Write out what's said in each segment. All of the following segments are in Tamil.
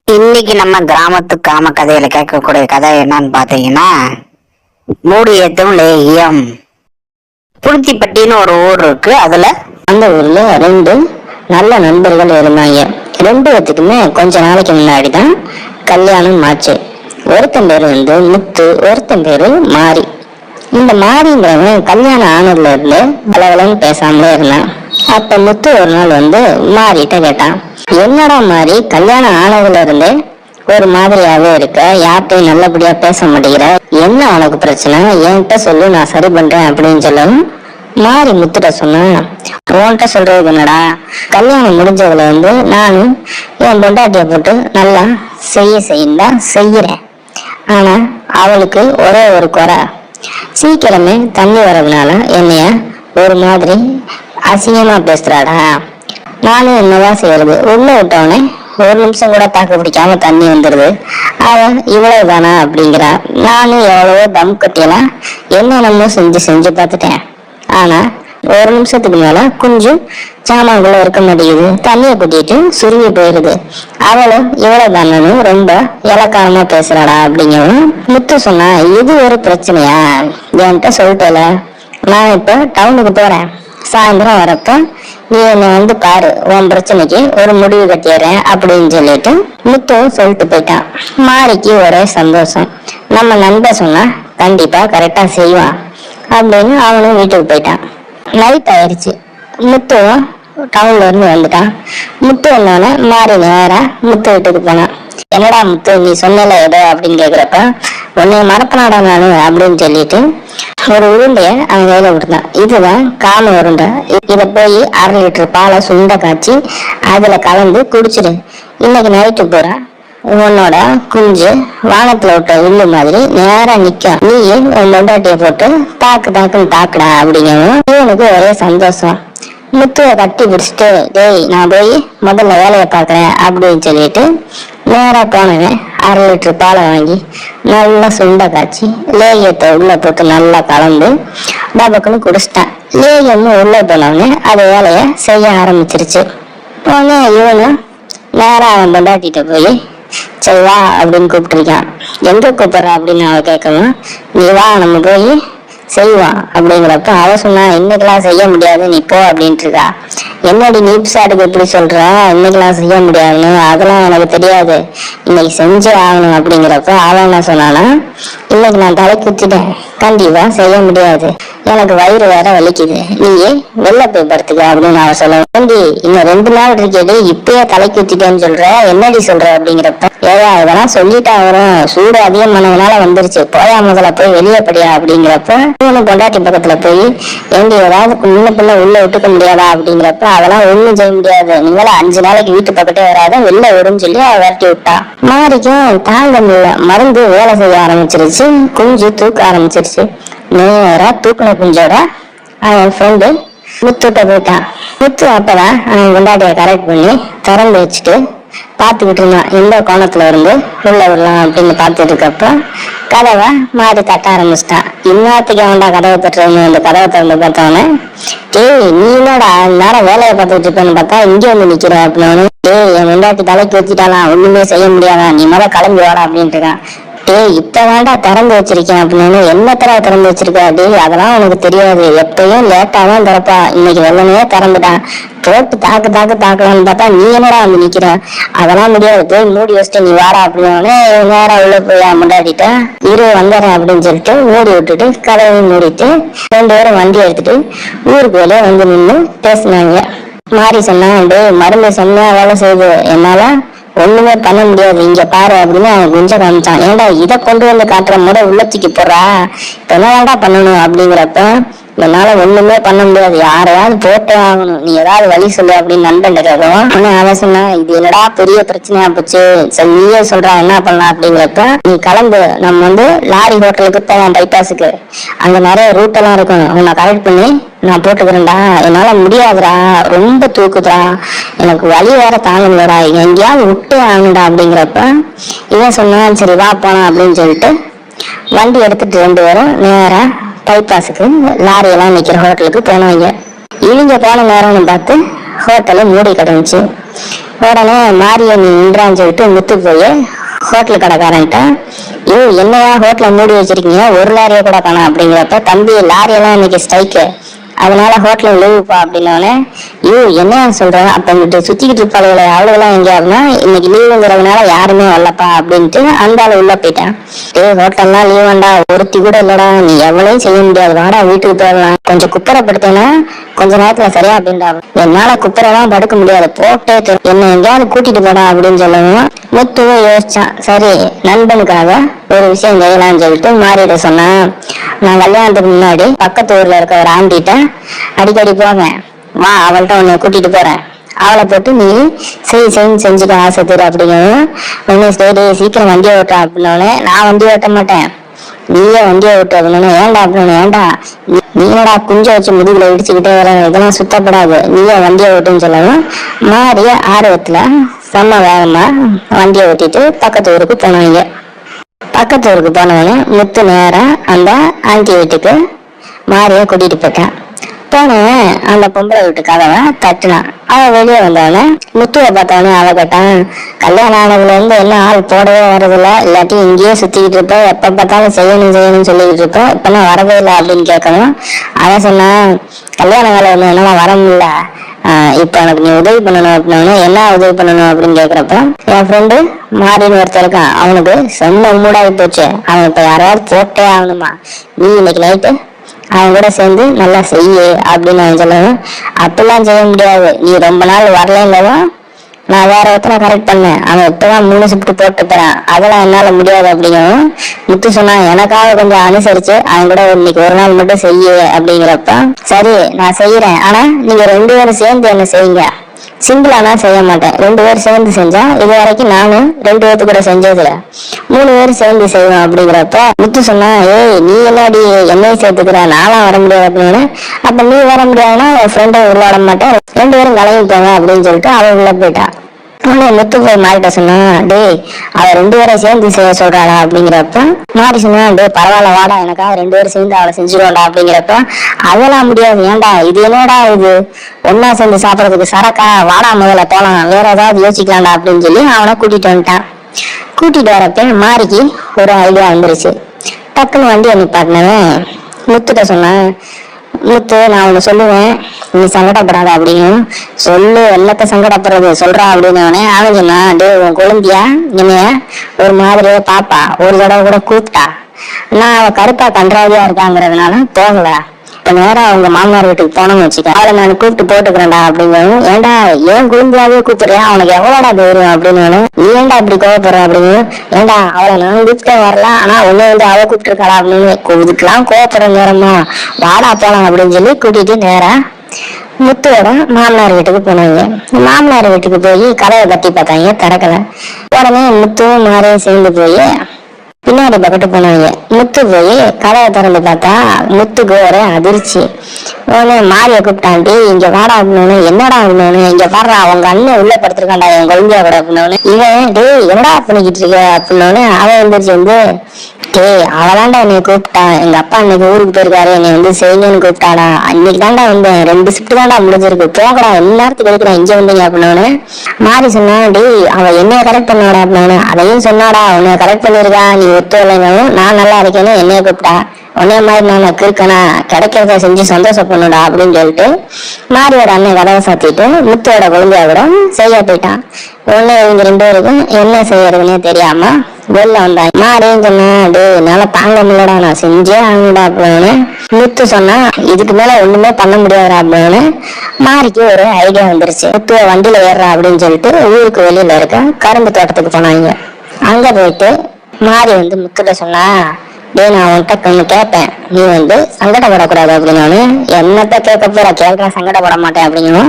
இன்னைக்கு நம்ம கிராமத்து காம கதையில கேட்கக்கூடிய கதை என்னன்னு பாத்தீங்கன்னா, மூடி ஏத்தும் லேகியம். புளுத்திப்பட்டின்னு ஒரு ஊர் இருக்கு. அதுல அந்த ஊர்ல ரெண்டு நல்ல நண்பர்கள் இருந்தாங்க. ரெண்டு பேத்துக்குமே கொஞ்ச நாளைக்கு முன்னாடிதான் கல்யாணம் ஆச்சு. ஒருத்தன் பேரு முத்து, ஒருத்தன் பேரு மாரி. இந்த மாரிங்கிறவன் கல்யாணம் ஆனதுல இருந்து பலவலன்னு பேசாமலே இருந்தான். அப்ப முத்து ஒரு நாள் மாரிட்ட கேட்டான், என்னடா மாறி கல்யாணம் ஆனதுல இருந்து ஒரு மாதிரியாவே இருக்க, யார்கிட்டையும் நல்லபடியா பேச மாட்டேங்கிற, என்ன உனக்கு பிரச்சனை, என்கிட்ட சொல்லு, நான் சரி பண்றேன் அப்படின்னு சொல்லவும் மாறி முத்துட்ட சொன்னான், உன்கிட்ட சொல்றது என்னடா, கல்யாணம் முடிஞ்சதுல நானும் என் பொண்டாட்டிய போட்டு நல்லா செய்யதான் செய்யறேன். ஆனா அவளுக்கு ஒரே ஒரு குறை, சீக்கிரமே தண்ணி வரதுனால என்னைய ஒரு மாதிரி அசிங்கமா பேசுறாடா. நானும் என்னதான் செய்யறது, உள்ள விட்டவனே ஒரு நிமிஷம் கூட தாக்கு பிடிக்காம தண்ணி வந்துடுது. அவன் இவ்வளவு தானா அப்படிங்கிறா. நானும் எவ்வளவோ தம் கட்டியெல்லாம் என்னென்னமோ செஞ்சு பார்த்துட்டேன். ஆனா ஒரு நிமிஷத்துக்கு மேல கொஞ்சம் சாமான்குள்ள இருக்க மாட்டேங்குது, தண்ணியை கூட்டிட்டு சுருங்கி போயிருது. அவளும் இவ்வளவு தானு ரொம்ப இலக்காரமா பேசுறாடா அப்படிங்கவும் முத்து சொன்னா, இது ஒரு பிரச்சனையா, என்கிட்ட சொல்லிட்டல, நான் இப்ப டவுனுக்கு போறேன், சாயந்தரம் வரப்ப நீ என்ன பாரு, உன் பிரச்சனைக்கு ஒரு முடிவு கட்டிடுறேன் அப்படின்னு சொல்லிட்டு முத்துவும் சொல்லிட்டு போயிட்டான். மாரிக்கு ஒரே சந்தோஷம், நம்ம நண்பன் சொன்னா கண்டிப்பா கரெக்டா செய்வான் அப்படின்னு அவனும் வீட்டுக்கு போயிட்டான். நைட் ஆயிடுச்சு. முத்துவும் டவுன்ல இருந்து வந்துட்டான். முத்து வந்தோடனே மாறி நேரா முத்து வீட்டுக்கு போனான். என்னடா முத்து, நீ சொன்னல எதோ அப்படின்னு கேக்குறப்ப, உன்னைய மறப்பனாடா நானு அப்படின்னு சொல்லிட்டு ஒரு உருண்டைய அவன் கையில விட்டுதான். இதுதான் காம உருண்டை, இத போய் 1/2 லிட்டர் பாலை சுண்ட காய்ச்சி அதுல கலந்து குடிச்சிரு. இன்னைக்கு நைட்டு பூரா உன்னோட குஞ்சு வானத்துல விட்ட வில்லு மாதிரி நேரா நிக்கும், நீ உன் பொண்டாட்டிய போட்டு தாக்குன்னு தாக்குடா அப்படிங்கவும் இவனுக்கு ஒரே சந்தோஷம். முத்துவை கட்டி பிடிச்சிட்டு, டேய் நான் போய் முதல்ல வேலையை பாக்குறேன் அப்படின்னு சொல்லிட்டு நேரா போனவன் 1/2 லிட்டர் பாலை வாங்கி நல்லா சுண்ட காய்ச்சி லேகியத்தை உள்ள போட்டு நல்லா கலந்து டபக்குன்னு குடிச்சிட்டான். லேகியமும் உள்ள போனவனே அது வேலைய செய்ய ஆரம்பிச்சிருச்சு. உடனே இவனும் நேரா அவன் பொண்டாட்டிட்ட போய், சரி வா அப்படின்னு கூப்பிட்டுருக்கான். எங்க கூப்பிடுற அப்படின்னு அவ கேட்கவும், நீ வா நம்ம போய் செய்வான் அப்படிங்கிறப்ப அவ சொன்னா, இன்னைக்கெல்லாம் செய்ய முடியாது, நீ போ அப்படின்ட்டு இருக்கா. என்னடி நீப்சாட்டுக்கு எப்படி சொல்ற, இன்னைக்கெல்லாம் செய்ய முடியாதுன்னு, அதெல்லாம் எனக்கு தெரியாது, இன்னைக்கு செஞ்சே ஆகணும் அப்படிங்கிறப்ப அவன் என்ன சொன்னானா, இன்னைக்கு நான் தலை குத்திட்டேன், கண்டிப்பா செய்ய முடியாது, எனக்கு வயிறு வேற வலிக்குது, நீயே வெளில போய் படுத்துக்க அப்படின்னு அவன் சொல்ல, இன்னும் 2 நாள் இருக்கேடி, இப்பயே தலை குத்திட்டேன்னு சொல்ற, என்னடி சொல்ற அப்படிங்கிறப்ப, ஏதா இதெல்லாம் சொல்லிட்டா வரும், சூடு அதிகமானதுனால வந்துருச்சு, போயா முதல்ல போய் வெளியே படியா அப்படிங்கிறப்ப இவனு பொண்டாட்டி பக்கத்துல போய், ஏண்டி ஏதாவது முன்ன பிள்ளை உள்ள விட்டுக்க முடியாதா அப்படிங்கிறப்ப, அதெல்லாம் ஒண்ணும் செய்ய முடியாது, நீங்களும் 5 நாளைக்கு வீட்டு பக்கத்தே வராத, வெளில வரும்னு சொல்லி அவ விரட்டி விட்டா. மாரிக்கும் தாங்க முடியல, மருந்து வேலை செய்ய ஆரம்பிச்சிருச்சு, குஞ்சு தூக்க ஆரம்பிச்சிருச்சு. நேரா தூக்குன குஞ்சோட அவன் ஃப்ரெண்டு முத்துட்ட போயிட்டான். முத்து அப்பதான் அவன் கொண்டாட்டிய கரெக்ட் பண்ணி திறந்து வச்சுட்டு பாத்துக்கிட்டு இருந்தான், எந்த கோணத்துல இருந்து உள்ள விடலாம் அப்படின்னு பாத்துட்டு இருக்கப்ப கதவை மாறி தட்ட ஆரம்பிச்சிட்டான். இன்னத்துக்கு அவன்டா கதவை தட்டுறவனு அந்த கதவை திறந்து பார்த்தவனே, டேய் நீ என்னடா நேரம் வேலையை பார்த்துட்டு இருப்பேன்னு பார்த்தா இங்கே நிக்கிற அப்படின்னு, டேய் என் வெண்டாட்டி தலைக்கு வச்சுட்டாலாம், ஒண்ணுமே செய்ய முடியாதா, நீ கிளம்பி வாடா அப்படின்ட்டு இருக்கான். டேய் இப்ப வேண்டா திறந்து வச்சிருக்கேன் அப்படின்னு, என்ன தடவை திறந்து வச்சிருக்கா, டேய் அதெல்லாம் உனக்கு தெரியாது, எப்பயும் லேட்டா தான் திறப்பா, இன்னைக்கு வெள்ளனே திறந்துட்டான், போட்டு தாக்கலான்னு பார்த்தா நீ என்னடா நிக்கிற, அதெல்லாம் முடியாது, போய் மூடி வச்சுட்டு நீ வாடா அப்படின்னு நேரா உள்ள போய் முண்டாடிட்ட, இரு வந்துடுறேன் அப்படின்னு சொல்லிட்டு மூடி விட்டுட்டு கதவையும் மூடிட்டு 2 பேரும் வண்டி எடுத்துட்டு ஊருக்கு வெளியே நின்று பேசினாங்க. மாறி சொன்னா, டேய் மருந்து செம்மையா வேலை செய்யுது, என்னால ஒண்ணுமே பண்ண முடியாது, இங்க பாரு அப்படின்னு அவன் குஞ்ச காமிச்சான். ஏன்டா இதை கொண்டு காட்டுற முறை உள்ளத்துக்கு போடுறா, இப்ப என்னடா பண்ணணும் அப்படிங்கிறப்ப, என்னால ஒண்ணுமே பண்ண முடியாது, யாரையாவது போட்டே ஆகணும், நீ ஏதாவது வழி சொல்லு அப்படின்னு நண்பன் கேட்கும். ஆனா அவன் சொன்னா, இது என்னடா பெரிய பிரச்சனையா போச்சு, சரி நீயே சொல்றா என்ன பண்ணலாம் அப்படிங்கிறப்ப, நீ கிளம்பு, நம்ம லாரி ஹோட்டலுக்கு போவான் பைபாஸுக்கு, அங்க நிறைய ரூட் எல்லாம் இருக்கும், உன்னை கரெக்ட் பண்ணி நான் போட்டுக்கிறேன்டா, என்னால முடியாதுடா, ரொம்ப தூக்குதுடா, எனக்கு வழி வேற தாங்கலடா, எங்கேயாவது விட்டு ஆகணுடா அப்படிங்கிறப்ப இவன் சொன்னான், சரி வா போலாம் அப்படின்னு சொல்லிட்டு வண்டி எடுத்துட்டு 2 பேரும் நேரா பைபாஸுக்கு லாரி எல்லாம் நிக்கிற ஹோட்டலுக்கு போனாங்க. இவங்க போன நேரம்னு பார்த்து ஹோட்டலு மூடி கிடந்துச்சு. உடனே மாரியன் நின்றான்னு சொல்லிட்டு முத்து போய் ஹோட்டல் கடைக்காரன்ட்ட, என்னையா ஹோட்டல மூடி வச்சிருக்கீங்க, ஒரு லாரியை கூட காணோம் அப்படிங்கிறப்ப, தம்பி லாரியெல்லாம் இன்னைக்கு ஸ்ட்ரைக்கு, அதனால ஹோட்டல் லீவுப்பா அப்படின்னோடனே, என்ன சொல்றேன், அப்ப சுத்திக்கிட்டு இருப்பாளுகளை அவ்வளவுலாம் எங்க அப்படின்னா, இன்னைக்கு லீவுங்கிறதுனால யாருமே வரலப்பா அப்படின்ட்டு அந்த ஆளு உள்ள போயிட்டேன். ஹோட்டல்லாம் லீவ் வேண்டா, ஒருத்தி கூட இல்லடா, நீ எவ்வளவு செய்ய முடியாது, வாடா வீட்டுக்கு போயிடலாம், கொஞ்சம் குப்பரைப்படுத்தேன்னா கொஞ்ச நேரத்துல சரியா அப்படின்டா. என்னால குப்பரெல்லாம் படுக்க முடியாது, போட்டே என்ன எங்கேயாவது கூட்டிட்டு போடா அப்படின்னு சொல்லவும் முத்துவே யோசிச்சான். சரி, நண்பனுக்காக ஒரு விஷயம் செய்யலாம்னு சொல்லிட்டு மாறிட சொன்னேன். நான் கல்யாணத்துக்கு முன்னாடி பக்கத்து ஊர்ல இருக்க ஒரு ஆண்டிட்ட அடிக்கடி போவேன், வா அவள்கிட்ட உன்னை கூட்டிட்டு போறேன், அவளை போட்டு நீ செஞ்சுக்க ஆசை தரு அப்படிங்கவும், உன்னை சரி சீக்கிரம் வண்டியை ஓட்ட அப்படின்னோடனே, நான் வண்டி ஓட்ட மாட்டேன், நீயே வண்டியை ஓட்டு அப்படின்னா, ஏன்டா அப்படின்னு, ஏன்டா நீனடா குஞ்ச வச்சு முதுகுல இடிச்சுக்கிட்டே வர, இதெல்லாம் சுத்தப்படாது, நீயே வண்டியை ஓட்டுன்னு சொல்லவும் மாறிய ஆர்வத்துல செம்ம வேகமா வண்டியை ஓட்டிட்டு பக்கத்து ஊருக்கு போனாங்க. பக்கத்து ஊருக்கு போனவனே முத்து நேரம் அந்த ஆண்டி வீட்டுக்கு மாரிய கூட்டிட்டு போயிட்டான். போனவன் அந்த பொம்பளை வீட்டு கதவை தட்டினான். அவ வெளியே வந்தவனே முத்துவை பார்த்தவனே அவ கேட்டான், கல்யாணம் ஆனதுல இருந்து என்ன ஆள் போடவே வரதில்ல, இல்லாட்டி இங்கேயே சுத்திக்கிட்டு இருப்ப, எப்ப பார்த்தாலும் செய்யணும்னு சொல்லிக்கிட்டு இருப்போம், இப்ப நான் வரவே இல்லை அப்படின்னு கேட்கணும். அவன் சொன்னான், கல்யாண வேலை ஒண்ணு என்னால வர முடியல, இப்ப எனக்கு நீ உதவி பண்ணணும் அப்படின்னா, என்ன உதவி பண்ணணும் அப்படின்னு கேக்குறப்ப, என் ஃப்ரெண்டு மாறின்னு ஒருத்தர் இருக்கான், அவனுக்கு செம்ம மூடாகி போச்சு, அவன் இப்ப யாராவது போட்டே ஆகணுமா, நீ இன்னைக்கு நைட்டு அவன் கூட சேர்ந்து நல்லா செய்ய அப்படின்னு நான் சொல்லணும். அப்படிலாம் செய்ய முடியாது, நீ ரொம்ப நாள் வரலங்கவும் நான் வேற ஒருத்தனை கரெக்ட் பண்ணேன், அவன் இப்பதான் 3 ஷிஃப்ட் போட்டு போறான், அதெல்லாம் என்னால முடியாது அப்படிங்கவும் முத்து சொன்னான், எனக்காக கொஞ்சம் அனுசரிச்சு அவன் கூட இன்னைக்கு ஒரு நாள் மட்டும் செய்ய அப்படிங்கிறப்ப, சரி நான் செய்யறேன், ஆனா நீங்க 2 பேரும் சேர்ந்து என்ன செய்யுங்க, சிங்கிளா நான் செய்ய மாட்டேன், 2 பேர் சேர்ந்து செஞ்சா, இது வரைக்கும் நானும் 2 பேர்த்து கூட செஞ்சதுல 3 பேர் சேர்ந்து செய்வோம் அப்படிங்கிறப்ப முத்து சொன்னா, நீ என்னடி என்னையும் சேர்த்துக்கிற, நானும் வர முடியாது அப்படின்னு. அப்ப நீ வர முடியாதுன்னா என் ஃப்ரெண்டை உள்ள மாட்டேன், 2 பேரும் கலங்கி போங்க அப்படின்னு சொல்லிட்டு அவன் உள்ள போயிட்டான். முத்து போய் மாறிட்ட சொன்னா, டேய் அவ 2 பேரை சேர்ந்து செய்ய சொல்றாளா அப்படிங்கிறப்ப மாறி சொன்னா, டே பரவாயில்ல வாடா, எனக்கா 2 பேரும் சேர்ந்து அவளை செஞ்சிருவாண்டா அப்படிங்கிறப்ப, அதெல்லாம் முடியாது, ஏன்டா இது என்னடா இது ஒன்னா சேர்ந்து சாப்பிடறதுக்கு சரக்கா, வாடா முதல்ல போலாம், வேற ஏதாவது யோசிக்கலாம்டா அப்படின்னு சொல்லி அவனை கூட்டிட்டு வந்துட்டான். கூட்டிட்டு வரப்ப மாறிக்கு ஒரு ஐடியா வந்துருச்சு. டக்குன்னு வண்டி நிப்பாட்டினவன் முத்துட்ட சொன்னான், முத்து நான் ஒண்ணு சொல்லுவேன், நீ சங்கடப்படாத அப்படின்னு. சொல்லு, எல்லாத்த சங்கடப்படுறது சொல்றா அப்படின்னு. அவன் சொன்னா, டே உன் குழந்தையா என்னைய ஒரு மாதிரியே பாப்பா, ஒரு தடவை கூட கூப்பிட்டா, நான் அவ கருப்பா கன்றாவியா இருக்காங்கிறதுனால போகல, இப்ப நேரம் அவங்க மாமனார் வீட்டுக்கு போனோம்னு வச்சுக்க, அவளை நான் கூப்பிட்டு போட்டுக்கிறேன்டா அப்படிங்கும். ஏன்டா ஏன் குழந்தையாவே கூப்பிடுறேன், அவனுக்கு எவ்வளோடா தைரியம் அப்படின்னு. நீ ஏன்டா இப்படி கோவப்படுற அப்படின்னு. ஏன்டா அவளை நான் கூப்பிட்டே வரலாம், ஆனா உன்னை அவ கூப்பிட்டு இருக்காளா அப்படின்னு. இதுக்கெல்லாம் கோவப்படுற நேரமா, வாடா போலாம் அப்படின்னு சொல்லி கூட்டிட்டு நேரா முத்துவோட மாமனார் வீட்டுக்கு போனாங்க. மாமனார் வீட்டுக்கு போய் கதவை தட்டி பார்த்தாங்க, திறக்கல. உடனே முத்துவும் மாறையும் சேர்ந்து போய் பின்னாடி பக்கத்து போனாங்க. முத்து போய் கதவை திறந்து பார்த்தா முத்துக்கு ஒரே அதிர்ச்சி. உடனே மாரிய கூப்பிட்டாண்டி, இங்க வாடா அப்படின்னு. என்னடா அப்படின்னு. இங்க பாடுறா, அவங்க அண்ணன் உள்ள படுத்திருக்காண்டா என் குழந்தையா கூட அப்படின்னு. இவன் டேய் என்னடா பண்ணிக்கிட்டு இருக்க அப்படின்னு அவன் எந்திரிச்சு வந்து, டேய் அவளாண்டா என்னை கூப்பிட்டான், எங்க அப்பா இன்னைக்கு ஊருக்கு போயிருக்காரு, என்னை செய்யணும்னு கூப்பிட்டாடா, இன்னைக்கு தாண்டா வந்தேன், 2 ஷிஃப்ட் தாண்டா முடிஞ்சிருக்கு, போகடா எல்லாத்துக்கும் எடுக்கிறேன், இங்க வந்தீங்க அப்படின்னு. மாறி சொன்னா, டேய் அவ என்னைய கரெக்ட் பண்ணாடா அப்படின்னு. அதையும் சொன்னாடா, உன்னைய கரெக்ட் பண்ணிருக்கா, நீ ஒத்து இல்லைங்களும் நான் நல்லா இருக்கேன்னு என்னைய கூப்பிட்டா, உன்னைய மாதிரி நான் இருக்கேனா, கிடைக்கிறத செஞ்சு சந்தோஷம் பண்ணுடா அப்படின்னு சொல்லிட்டு மாரியோட அண்ணன் கதவை சாத்திட்டு முத்தோட குழந்தைய கூட செய்ய போயிட்டான். உடனே இவங்க 2 பேருக்கும் என்ன செய்யறதுன்னே தெரியாம வெளில வந்தாங்க. மாரியும் சொன்னா, டே என்னால தாங்க முடியலடா, நான் செஞ்சே ஆகணுடா அப்படின்னு. முத்து சொன்னா, இதுக்கு மேல ஒண்ணுமே பண்ண முடியாதுடா அப்படின்னு. மாரிக்கு ஒரு ஐடியா வந்துருச்சு. முத்துவ வண்டியில ஏறுறா அப்படின்னு சொல்லிட்டு ஊருக்கு வெளியில இருக்க கரும்பு தோட்டத்துக்கு போனாங்க. அங்க போயிட்டு மாறி வந்து முத்துட்ட சொன்னா, டே நான் உன்கிட்ட ஒண்ணு கேட்பேன், நீ சங்கடப்படக்கூடாது அப்படின்னு. என்னத்த கேட்க போற, கேட்க சங்கடப்பட மாட்டேன் அப்படின்னு.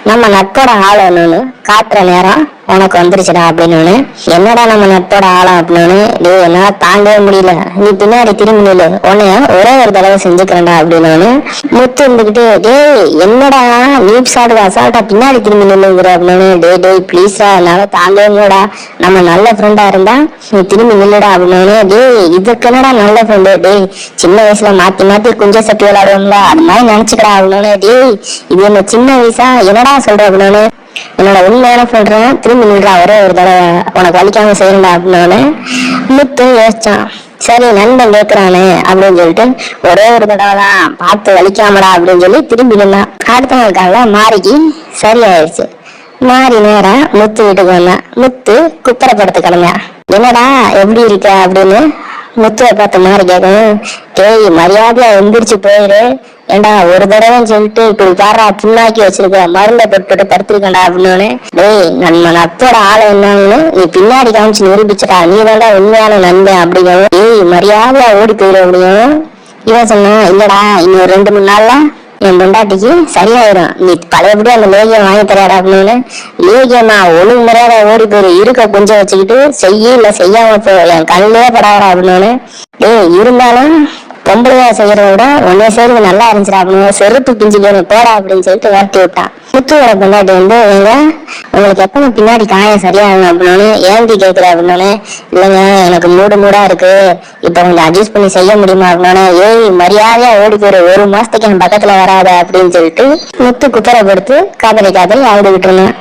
நம்ம நட்போட ஆள் ஒண்ணுன்னு காட்டுற நேரம் உனக்கு வந்துருச்சுடா அப்படின்னு. என்னடா நம்ம நட்போட ஆளம் அப்படின்னு. டே என்னால தாண்டவே முடியல, நீ பின்னாடி திரும்பி நில்லு, உன்னைய ஒரே ஒரு தடவை செஞ்சுக்கிறேன்டா அப்படின்னு. முத்து இருந்துகிட்டு, டே என்னடா நீப் சாடு அசால்ட்டா பின்னாடி திரும்பி நில்லுங்கிற அப்படின்னு. டே பிளீஸா என்னால தாண்டவே முடியலடா, நம்ம நல்ல ஃப்ரெண்டா இருந்தா நீ திரும்பி நில்லுடா அப்படின்னு. டே இதுக்கு என்னடா நல்ல ஃப்ரெண்டு, டே சின்ன வயசுல மாத்தி மாத்தி குஞ்ச சட்டி விளையாடுவோம்ல, அது மாதிரி நினைச்சுக்கடா அப்படின்னு. டே இது என்ன சின்ன வயசா, என்னடா சொல்ற அப்படின்னு. என்னோட உண்மையான சொல்றேன், திரும்பி நின்றா ஒரே ஒரு தடவை, உனக்கு வலிக்காம செய்யண்டா அப்படின்னு முத்து யோசிச்சான். சரி நண்பன் கேட்கிறானே அப்படின்னு சொல்லிட்டு ஒரே ஒரு தடவை தான் பார்த்து வலிக்காமடா அப்படின்னு சொல்லி திரும்பி நின்னான். அடுத்த நாள் காலைல மாரிக்கு சரியாயிருச்சு. மாறி நேரம் முத்து வீட்டுக்கு வந்தான். முத்து குப்பரை படுத்து கிடந்தான். என்னடா எப்படி இருக்க அப்படின்னு முத்துவை பார்த்து மாறி கேட்கணும். டேய் மரியாதையா எந்திரிச்சு போயிரு, ஏண்டா ஒரு தடவைன்னு சொல்லிட்டு இப்படி பாடுறா புண்ணாக்கி வச்சிருக்க, மருந்தை போட்டு படுத்திருக்கண்டா அப்படின்னு. டேய் நம்ம நட்போட ஆளை என்னன்னு நீ பின்னாடி காமிச்சு நிரூபிச்சுட்டா, நீ தாண்டா உண்மையான நண்பன் அப்படிங்கவும். டேய் மரியாதையா ஓடி போயிரு அப்படியும். இவன் சொன்னான், இல்லடா இன்னும் 2-3 நாள்ல என் பொண்டாட்டிக்கு சரியாயிரும், நீ பழையபடி அந்த லேகியம் வாங்கி தராடா அப்படின்னு. லேகியமா ஒழுங்கு முறையாத ஓடி போயிரு, இருக்க கொஞ்சம் வச்சுக்கிட்டு செய்ய இல்ல செய்யாம போ, என் கண்ணிலே படாதா அப்படின்னு. இருந்தாலும் பொம்பளையா செய்யறத விட உன்னைய செய்யறது நல்லா இருந்துச்சுடா அப்படின்னு, செருப்பு பிஞ்சுக்கு போடா அப்படின்னு சொல்லிட்டு விரட்டி விட்டான். முத்துவோட பொண்டாட்டி வந்து, எங்க உங்களுக்கு எப்ப பின்னாடி காயம் சரியாகும் அப்படின்னு ஏந்தி கேட்கிற அப்படின்னு. இல்லைங்க எனக்கு மூடா இருக்கு, இப்ப கொஞ்சம் அட்ஜஸ்ட் பண்ணி செய்ய முடியுமா அப்படின்னு. ஏய் மரியாதையா ஓடி போயிரு, 1 மாசத்துக்கு என் பக்கத்துல வராத அப்படின்னு சொல்லிட்டு முத்து குப்பரை படுத்து காதலி ஆடிக்கிட்டு இருந்தான்.